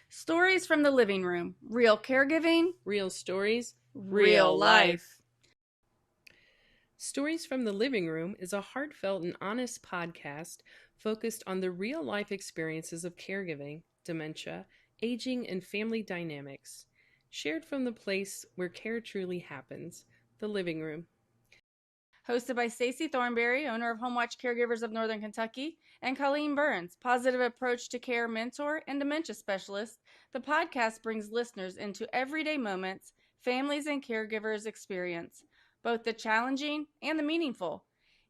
Stories from the living room. Real caregiving. Real stories. Real life. Stories from the Living Room is a heartfelt and honest podcast focused on the real life experiences of caregiving, dementia, aging, and family dynamics. Shared from the place where care truly happens, the living room. Hosted by Stacey Thornberry, owner of HomeWatch CareGivers of Northern Kentucky, and Colleen Burns, positive approach to care mentor and dementia specialist, the podcast brings listeners into everyday moments families and caregivers experience, both the challenging and the meaningful.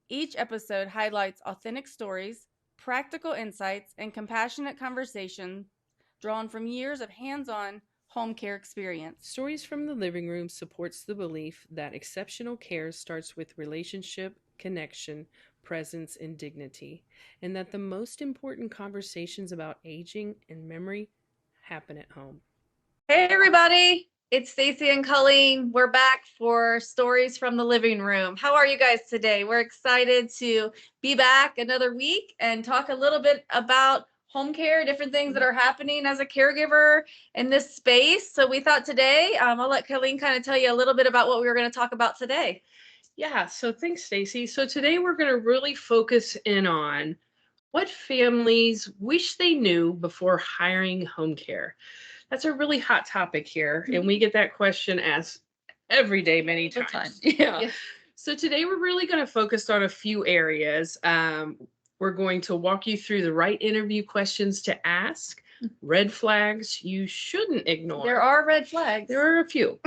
Each episode highlights authentic stories, practical insights, and compassionate conversation drawn from years of hands-on home care experience. Stories from the Living Room supports the belief that exceptional care starts with relationship, connection, presence, and dignity, and that the most important conversations about aging and memory happen at home. Hey everybody, it's Stacey and Colleen. We're back for Stories from the Living Room. How are you guys today? We're excited to be back another week and talk a little bit about home care, different things that are happening as a caregiver in this space. So we thought today, I'll let Colleen kind of tell you a little bit about what we were going to talk about today. Yeah, so thanks, Stacey. So today we're going to really focus in on what families wish they knew before hiring home care. That's a really hot topic here, and we get that question asked every day, many times. Yeah. So today we're really going to focus on a few areas. We're going to walk you through the right interview questions to ask, red flags you shouldn't ignore. There are red flags. There are a few.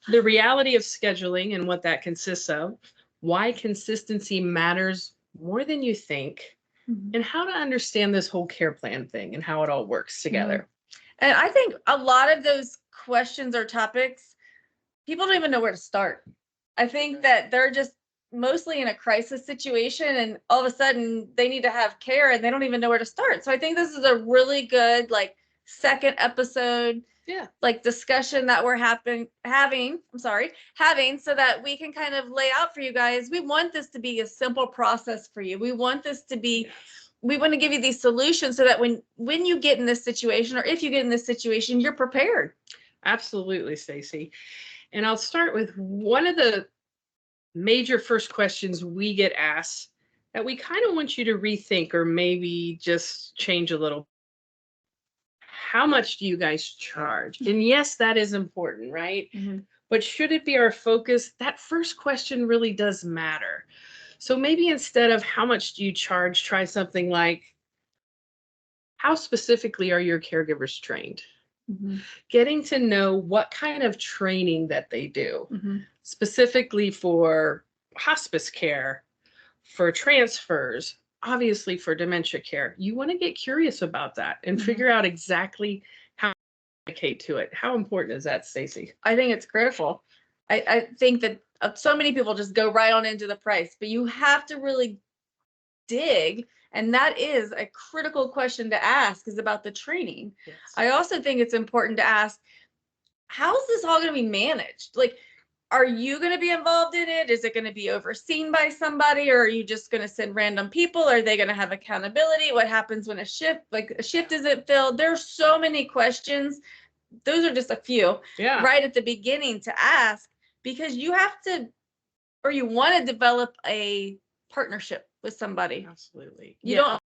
The reality of scheduling and what that consists of, why consistency matters more than you think, and how to understand this whole care plan thing and how it all works together. And I think a lot of those questions or topics, people don't even know where to start. I think that they're just mostly in a crisis situation and all of a sudden they need to have care and they don't even know where to start. So I think this is a really good second episode discussion that we're having so that we can kind of lay out for you guys. We want this to be a simple process for you. We want this to be we want to give you these solutions so that when you get in this situation, or if you get in this situation, you're prepared. Absolutely, Stacey. And I'll start with one of the major first questions we get asked that we kind of want you to rethink or maybe just change a little. How much do you guys charge? And yes, that is important, right? But should it be our focus? That first question really does matter. So maybe instead of how much do you charge, try something like, how specifically are your caregivers trained? Getting to know what kind of training that they do, specifically for hospice care, for transfers, obviously for dementia care. You want to get curious about that and figure out exactly how to communicate to it. How important is that, Stacey? I think it's critical. I think that so many people just go right on into the price, but you have to really dig. And that is a critical question to ask, is about the training. Yes. I also think it's important to ask, how's this all going to be managed? Are you going to be involved in it? Is it going to be overseen by somebody, or are you just going to send random people? Are they going to have accountability? What happens when a shift isn't filled? There's so many questions. Those are just a few right at the beginning to ask, because you have to, or you want to develop a partnership with somebody. Absolutely. You don't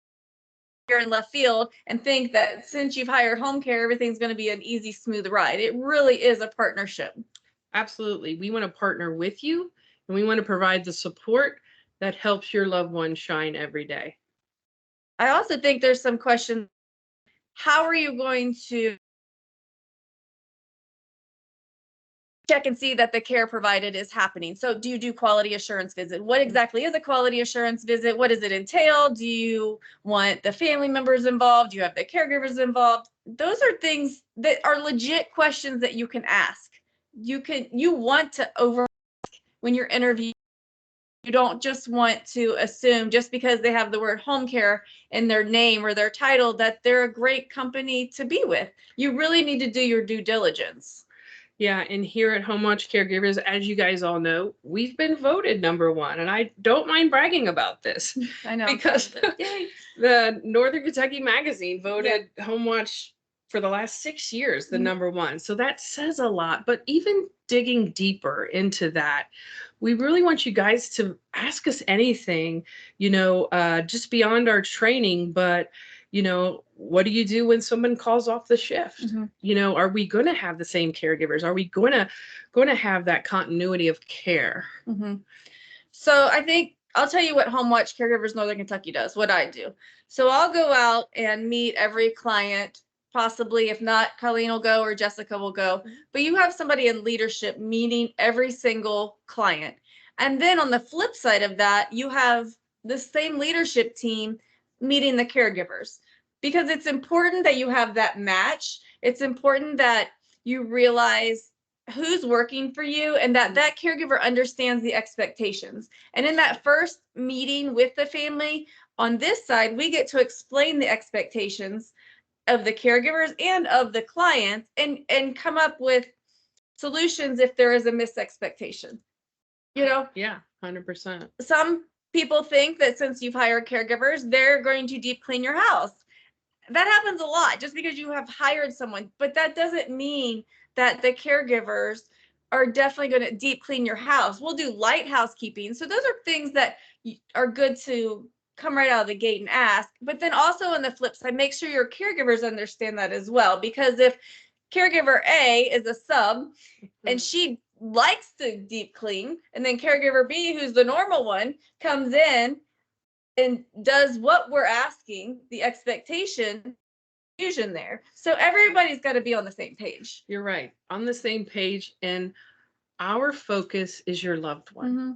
here in left field and think that since you've hired home care, everything's going to be an easy, smooth ride. It really is a partnership. Absolutely. We want to partner with you, and we want to provide the support that helps your loved one shine every day. I also think there's some questions. How are you going to check and see that the care provided is happening? So do you do quality assurance visit? What exactly is a quality assurance visit? What does it entail? Do you want the family members involved? Do you have the caregivers involved? Those are things that are legit questions that you can ask. You want to over when you're interviewing. You don't just want to assume just because they have the word home care in their name or their title that they're a great company to be with. You really need to do your due diligence. Yeah, and here at HomeWatch CareGivers, as you guys all know, we've been voted #1, and I don't mind bragging about this. I know. Because the Northern Kentucky Magazine voted HomeWatch for the last 6 years, the Mhm. number one. So that says a lot. But even digging deeper into that, we really want you guys to ask us anything, just beyond our training. But, what do you do when someone calls off the shift? Mhm. Are we going to have the same caregivers? Are we going to have that continuity of care? Mhm. So I think I'll tell you what HomeWatch Caregivers Northern Kentucky does, what I do. So I'll go out and meet every client, possibly, if not, Colleen will go or Jessica will go. But you have somebody in leadership meeting every single client. And then on the flip side of that, you have the same leadership team meeting the caregivers, because it's important that you have that match. It's important that you realize who's working for you and that that caregiver understands the expectations. And in that first meeting with the family, on this side, we get to explain the expectations of the caregivers and of the clients, and come up with solutions if there is a misexpectation. Yeah, 100%. Some people think that since you've hired caregivers, they're going to deep clean your house. That happens a lot just because you have hired someone, but that doesn't mean that the caregivers are definitely going to deep clean your house. We'll do light housekeeping. So those are things that are good to come right out of the gate and ask. But then also on the flip side, make sure your caregivers understand that as well. Because if caregiver A is a sub and she likes to deep clean, and then caregiver B, who's the normal one, comes in and does what we're asking, the expectation, fusion there. So everybody's got to be on the same page. You're right. On the same page. And our focus is your loved one. Mm-hmm.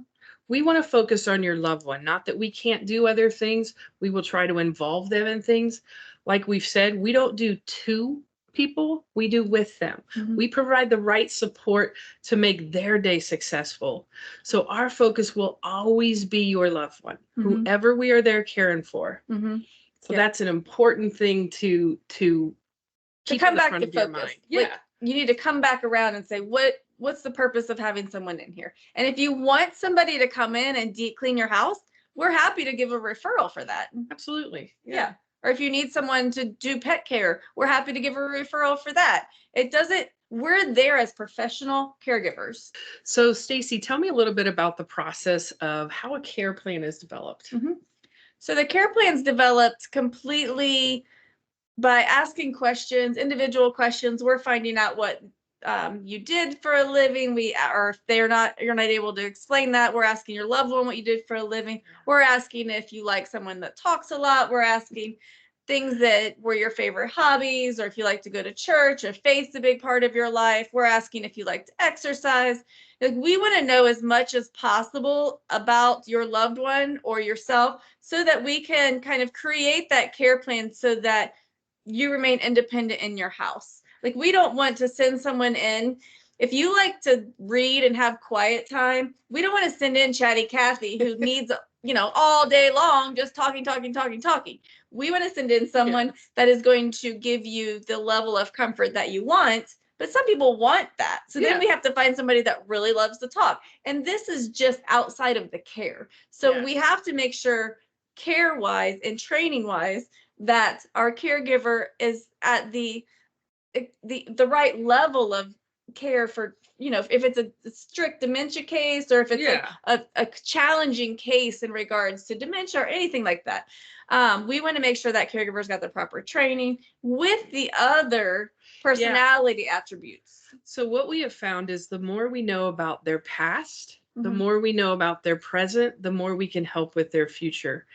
We want to focus on your loved one. Not that we can't do other things. We will try to involve them in things. Like we've said, we don't do to people, we do with them. Mm-hmm. We provide the right support to make their day successful. So our focus will always be your loved one, Mm-hmm. whoever we are there caring for. Mm-hmm. So that's an important thing to keep come in the back front to of your focus. mind. Like, you need to come back around and say, what's the purpose of having someone in here? And if you want somebody to come in and deep clean your house, we're happy to give a referral for that. Absolutely. Yeah. Or if you need someone to do pet care, we're happy to give a referral for that. We're there as professional caregivers. So Stacey, tell me a little bit about the process of how a care plan is developed. Mm-hmm. So the care plan's developed completely by asking questions, individual questions. We're finding out what you did for a living. Or if you're not able to explain that, we're asking your loved one what you did for a living. We're asking if you like someone that talks a lot. We're asking things that were your favorite hobbies, or if you like to go to church, or faith's a big part of your life. We're asking if you like to exercise. Like, we want to know as much as possible about your loved one or yourself, so that we can kind of create that care plan so that you remain independent in your house. Like, we don't want to send someone in. If you like to read and have quiet time, we don't want to send in Chatty Cathy who needs, all day long just talking. We want to send in someone that is going to give you the level of comfort that you want. But some people want that. So then we have to find somebody that really loves to talk. And this is just outside of the care. So we have to make sure, care-wise and training-wise, that our caregiver is at the right level of care for, if it's a strict dementia case, or if it's a challenging case in regards to dementia or anything like that. We want to make sure that caregiver's got the proper training with the other personality attributes. So what we have found is the more we know about their past, the more we know about their present, the more we can help with their future.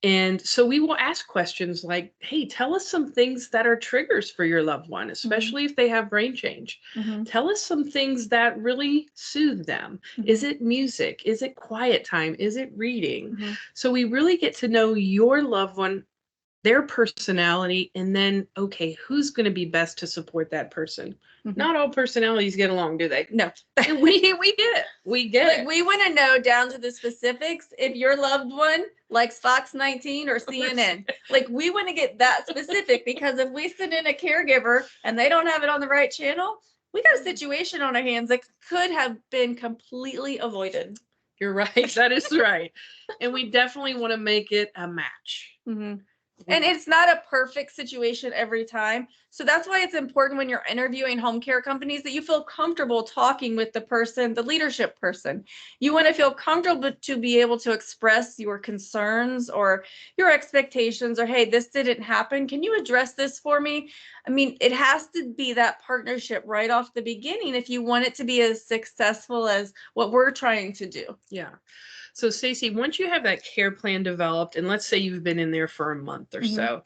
And so we will ask questions like, hey, tell us some things that are triggers for your loved one, especially if they have brain change. Tell us some things that really soothe them. Is it music? Is it quiet time? Is it reading? So we really get to know your loved one, their personality, and then, okay, who's going to be best to support that person? Not all personalities get along, do they? No. we get it. We get it. We want to know down to the specifics if your loved one likes Fox 19 or CNN. Like, we want to get that specific, because if we send in a caregiver and they don't have it on the right channel, we got a situation on our hands that could have been completely avoided. You're right. That is right. And we definitely want to make it a match. And it's not a perfect situation every time. So that's why it's important when you're interviewing home care companies that you feel comfortable talking with the person, the leadership person. You want to feel comfortable to be able to express your concerns or your expectations or, hey, this didn't happen. Can you address this for me? I mean, it has to be that partnership right off the beginning if you want it to be as successful as what we're trying to do. Yeah. So Stacey, once you have that care plan developed, and let's say you've been in there for a month or so,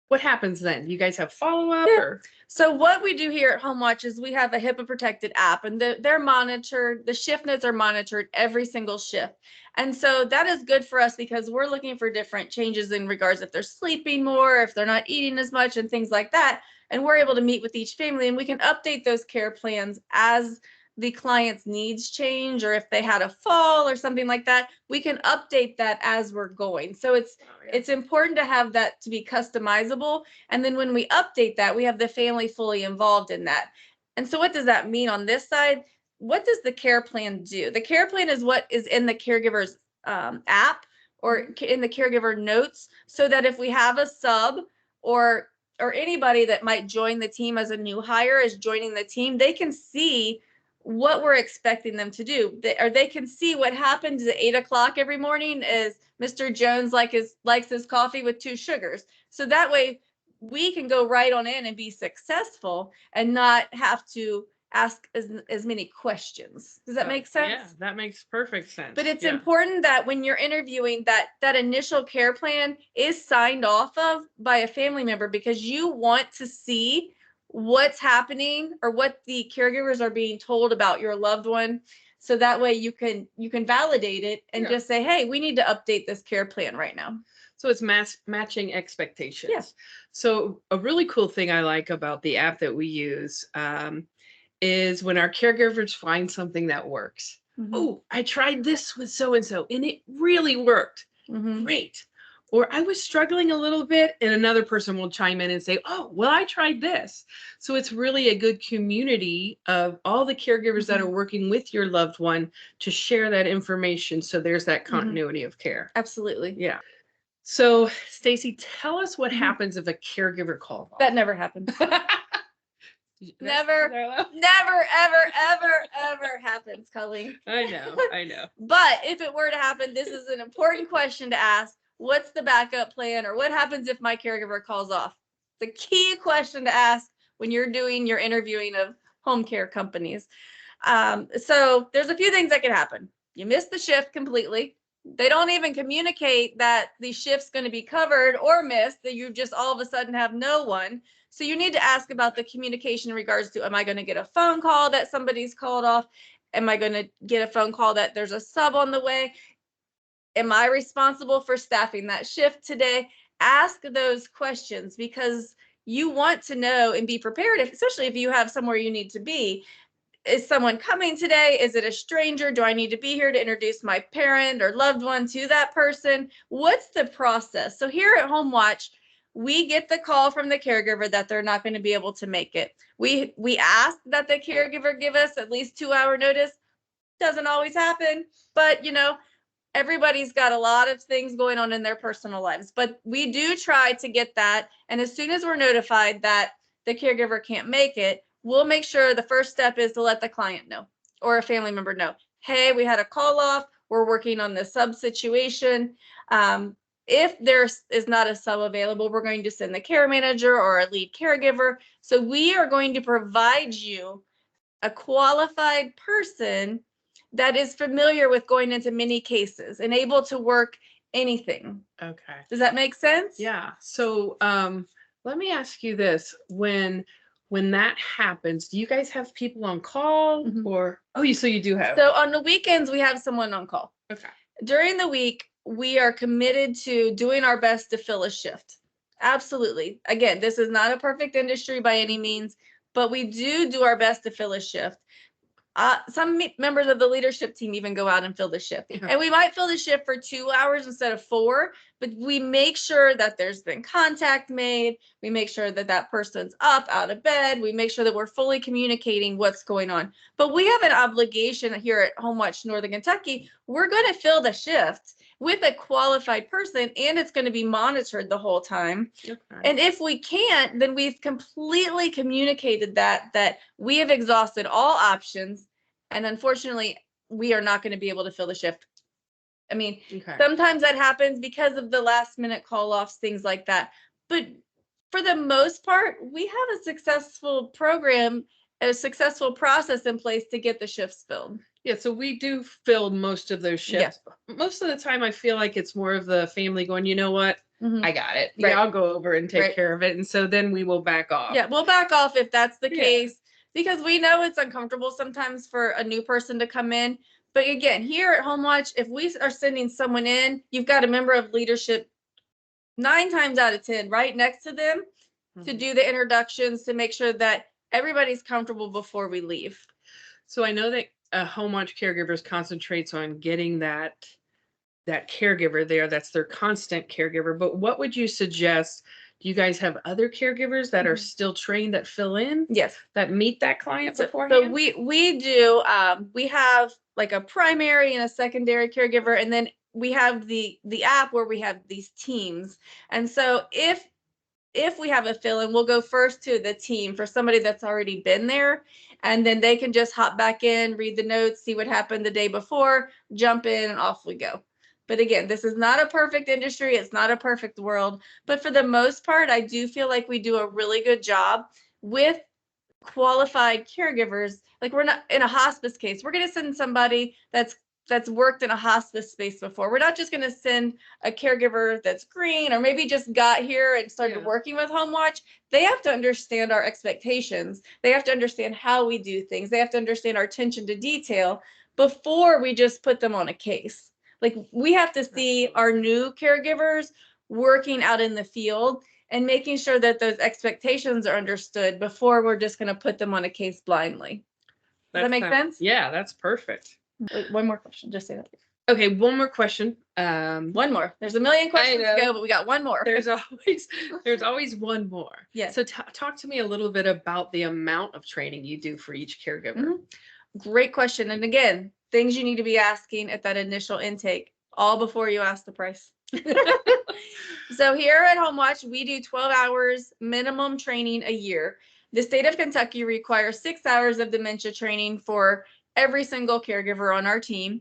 what happens then? You guys have follow-up or? So what we do here at HomeWatch is we have a HIPAA protected app, and they're monitored. The shift notes are monitored every single shift. And so that is good for us because we're looking for different changes in regards if they're sleeping more, if they're not eating as much and things like that. And we're able to meet with each family and we can update those care plans as the client's needs change, or if they had a fall or something like that, we can update that as we're going. So it's important to have that to be customizable. And then when we update that, we have the family fully involved in that. And so what does that mean on this side? What does the care plan do? The care plan is what is in the caregiver's app or in the caregiver notes, so that if we have a sub or anybody that might join the team as a new hire is joining the team, they can see what we're expecting them to do. They can see what happens at 8 o'clock every morning is Mr. Jones likes his coffee with 2 sugars. So that way we can go right on in and be successful and not have to ask as many questions. Does that make sense? Yeah, that makes perfect sense. But it's important that when you're interviewing that initial care plan is signed off of by a family member, because you want to see what's happening or what the caregivers are being told about your loved one. So that way you can validate it and just say, hey, we need to update this care plan right now. So it's matching expectations. Yes. So a really cool thing I like about the app that we use is when our caregivers find something that works. Oh, I tried this with so-and-so and it really worked. Great. Or I was struggling a little bit and another person will chime in and say, oh, well, I tried this. So it's really a good community of all the caregivers that are working with your loved one to share that information. So there's that continuity of care. Absolutely. Yeah. So Stacey, tell us what happens if a caregiver calls off. That never happens. Never, ever happens, Colleen. I know. But if it were to happen, this is an important question to ask. What's the backup plan, or what happens if my caregiver calls off? The key question to ask when you're doing your interviewing of home care companies. So there's a few things that can happen. You miss the shift completely. They don't even communicate that the shift's going to be covered or missed, that you just all of a sudden have no one. So you need to ask about the communication in regards to, am I going to get a phone call that somebody's called off? Am I going to get a phone call that there's a sub on the way? Am I responsible for staffing that shift today? Ask those questions because you want to know and be prepared, especially if you have somewhere you need to be. Is someone coming today? Is it a stranger? Do I need to be here to introduce my parent or loved one to that person? What's the process? So here at HomeWatch, we get the call from the caregiver that they're not going to be able to make it. We ask that the caregiver give us at least 2-hour notice. Doesn't always happen, but everybody's got a lot of things going on in their personal lives, but we do try to get that. And as soon as we're notified that the caregiver can't make it, we'll make sure the first step is to let the client know or a family member know, hey, we had a call off. We're working on this sub situation. If there is not a sub available, we're going to send the care manager or a lead caregiver. So we are going to provide you a qualified person that is familiar with going into many cases and able to work anything. Okay. Does that make sense? Yeah. So let me ask you this. When that happens, do you guys have people on call or? Oh, so you do have. So on the weekends, we have someone on call. Okay. During the week, we are committed to doing our best to fill a shift. Absolutely. Again, this is not a perfect industry by any means, but we do our best to fill a shift. Some members of the leadership team even go out and fill the shift. And we might fill the shift for 2 hours instead of 4, but we make sure that there's been contact made. We make sure that that person's up, out of bed. We make sure that we're fully communicating what's going on. But we have an obligation here at HomeWatch Northern Kentucky. We're going to fill the shift. with a qualified person, and it's going to be monitored the whole time. Okay. And if we can't, then we've completely communicated that we have exhausted all options, and unfortunately, we are not going to be able to fill the shift. I mean, Okay. sometimes that happens because of the last minute call offs, things like that. But for the most part, we have a successful program, a successful process in place to get the shifts filled. Yeah, so we do fill most of those shifts. Most of the time, I feel like it's more of the family going, you know what? Mhm. I got it. Right. Yeah, I'll go over and take Right. care of it. And so then we will back off. Yeah, we'll back off if that's the Yeah. case, because we know it's uncomfortable sometimes for a new person to come in. But again, here at HomeWatch, if we are sending someone in, you've got a member of leadership 9 times out of 10 right next to them to Mhm. do the introductions, to make sure that everybody's comfortable before we leave. So I know that HomeWatch Caregivers concentrates on getting that caregiver there. That's their constant caregiver. But what would you suggest? Do you guys have other caregivers that are still trained that fill in? Yes. That meet that client So beforehand? we do. We have like a primary and a secondary caregiver, and then we have the app where we have these teams. And so if we have a fill-in, we'll go first to the team for somebody that's already been there, and then they can just hop back in, read the notes, see what happened the day before, jump in, and off we go. But again, this is not a perfect industry. It's not a perfect world. But for the most part, I do feel like we do a really good job with qualified caregivers. Like, we're not in a hospice case, we're going to send somebody that's worked in a hospice space before. We're not just going to send a caregiver that's green or maybe just got here and started working with HomeWatch. They have to understand our expectations. They have to understand how we do things. They have to understand our attention to detail before we just put them on a case. Like, we have to see our new caregivers working out in the field and making sure that those expectations are understood before we're just going to put them on a case blindly. Does that make sense? Yeah, that's perfect. Wait, one more question. Just say that. Okay, one more question. One more. There's a million questions to go, but we got one more. There's always one more. Yeah. So talk to me a little bit about the amount of training you do for each caregiver. Great question. And again, things you need to be asking at that initial intake, all before you ask the price. So here at HomeWatch, we do 12 hours minimum training a year. The state of Kentucky requires 6 hours of dementia training for every single caregiver on our team,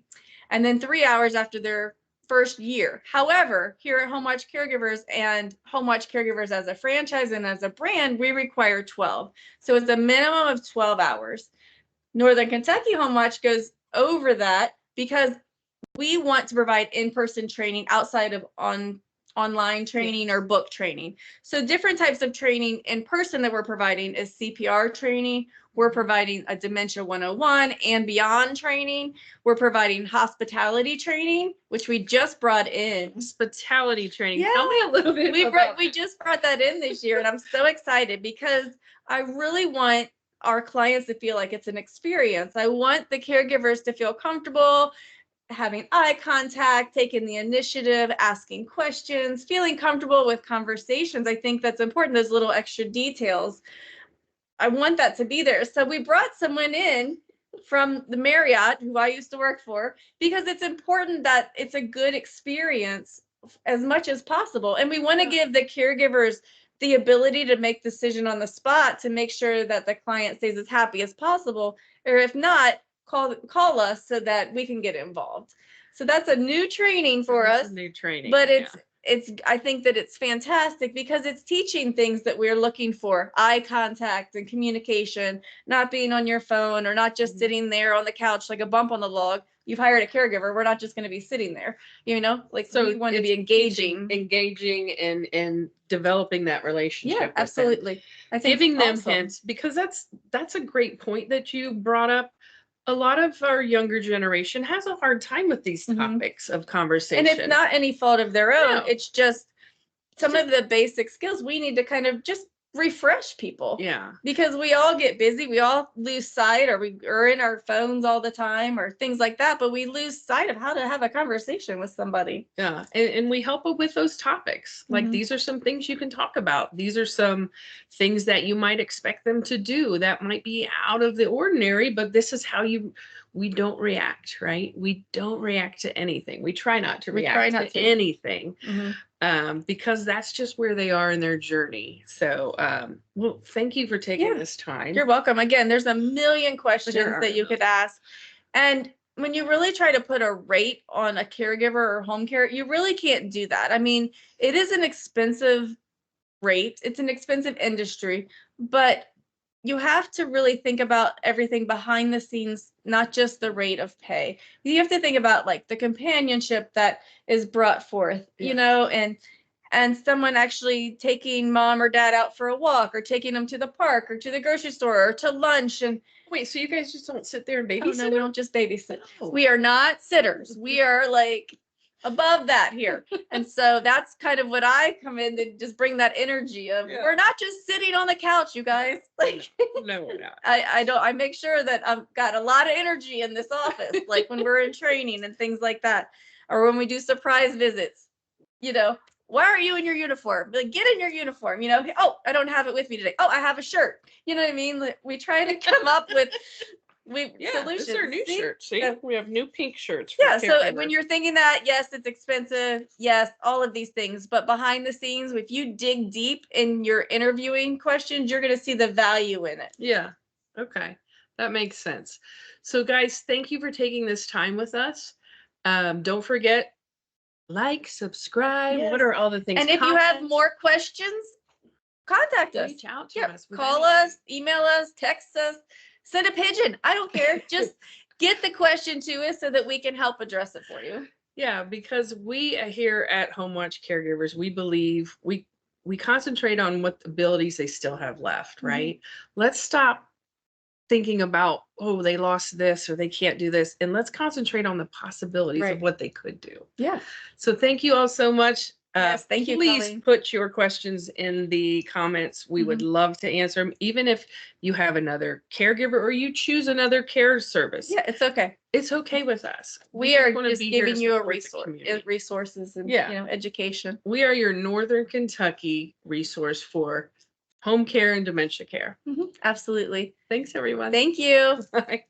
and then 3 hours after their first year. However, here at HomeWatch Caregivers and HomeWatch Caregivers as a franchise and as a brand, we require 12. So it's a minimum of 12 hours. Northern Kentucky HomeWatch goes over that because we want to provide in-person training outside of online training or book training. So different types of training in person that we're providing is CPR training. We're providing a Dementia 101 and beyond training. We're providing hospitality training, which we just brought in. Hospitality training. Yeah. Tell me a little bit We just brought that in this year, and I'm so excited because I really want our clients to feel like it's an experience. I want the caregivers to feel comfortable having eye contact, taking the initiative, asking questions, feeling comfortable with conversations. I think that's important, those little extra details. I want that to be there. So we brought someone in from the Marriott, who I used to work for, because it's important that it's a good experience as much as possible. And we want to give the caregivers the ability to make decision on the spot to make sure that the client stays as happy as possible, or if not, call us so that we can get involved. So that's a new training for us. New training, but it's I think that it's fantastic because it's teaching things that we're looking for: eye contact and communication, not being on your phone or not just sitting there on the couch like a bump on the log. You've hired a caregiver. We're not just going to be sitting there, like, so we want to be engaging and developing that relationship. Yeah, absolutely. I think giving them hints, because that's a great point that you brought up. A lot of our younger generation has a hard time with these topics of conversation. And it's not any fault of their own. No. It's just some of the basic skills we need to kind of just refresh people. Yeah. Because we all get busy, we all lose sight, or we are in our phones all the time or things like that, but we lose sight of how to have a conversation with somebody. Yeah. And we help them with those topics. Like, Mhm. these are some things you can talk about. These are some things that you might expect them to do that might be out of the ordinary, but this is how we don't react, right? We don't react to anything. We try not to We react try not to. anything. Mhm. Because that's just where they are in their journey. So, well, thank you for taking Yeah. this time. You're welcome. Again, there's a million questions There that are. you could ask. And when you really try to put a rate on a caregiver or home care, you really can't do that. I mean, it is an expensive rate, it's an expensive industry, but you have to really think about everything behind the scenes, not just the rate of pay. You have to think about like the companionship that is brought forth, Yeah. you know, and someone actually taking mom or dad out for a walk, or taking them to the park or to the grocery store or to lunch. And Wait, so you guys just don't sit there and oh, babysit? no, we don't just babysit. Oh. We are not sitters. We are like above that here. And so that's kind of what I come in to just bring that energy of, Yeah. we're not just sitting on the couch, you guys. Like, No, we're not. I make sure that I've got a lot of energy in this office, like when we're in training and things like that, or when we do surprise visits, you know, why are you in your uniform? Like, get in your uniform, you know. Oh, I don't have it with me today. Oh, I have a shirt. You know what I mean? Like, we try to come up with solutions. These are new See? shirts. See, Yeah. we have new pink shirts. For Yeah, so when caregivers. you're thinking that, yes, it's expensive, yes, all of these things, but behind the scenes, if you dig deep in your interviewing questions, you're going to see the value in it. Yeah. Okay. That makes sense. So, guys, thank you for taking this time with us. Don't forget, like, subscribe. Yes. What are all the things? And if you have more questions, contact us. Reach out to Yeah, us. with call anything. us, email us, text us, send a pigeon. I don't care. Just get the question to us so that we can help address it for you. Yeah, because we here at HomeWatch Caregivers, we believe we concentrate on what abilities they still have left, right? Let's stop thinking about, oh, they lost this or they can't do this, and let's concentrate on the possibilities Right. of what they could do. Yeah. So thank you all so much. Yes, thank you, Please Colleen. put your questions in the comments. We would love to answer them, even if you have another caregiver or you choose another care service. Yeah, it's okay. It's okay with us. We are wanna just be here to giving you a support the resource, community. resources and Yeah. Education. We are your Northern Kentucky resource for home care and dementia care. Absolutely. Thanks, everyone. Thank you. Bye.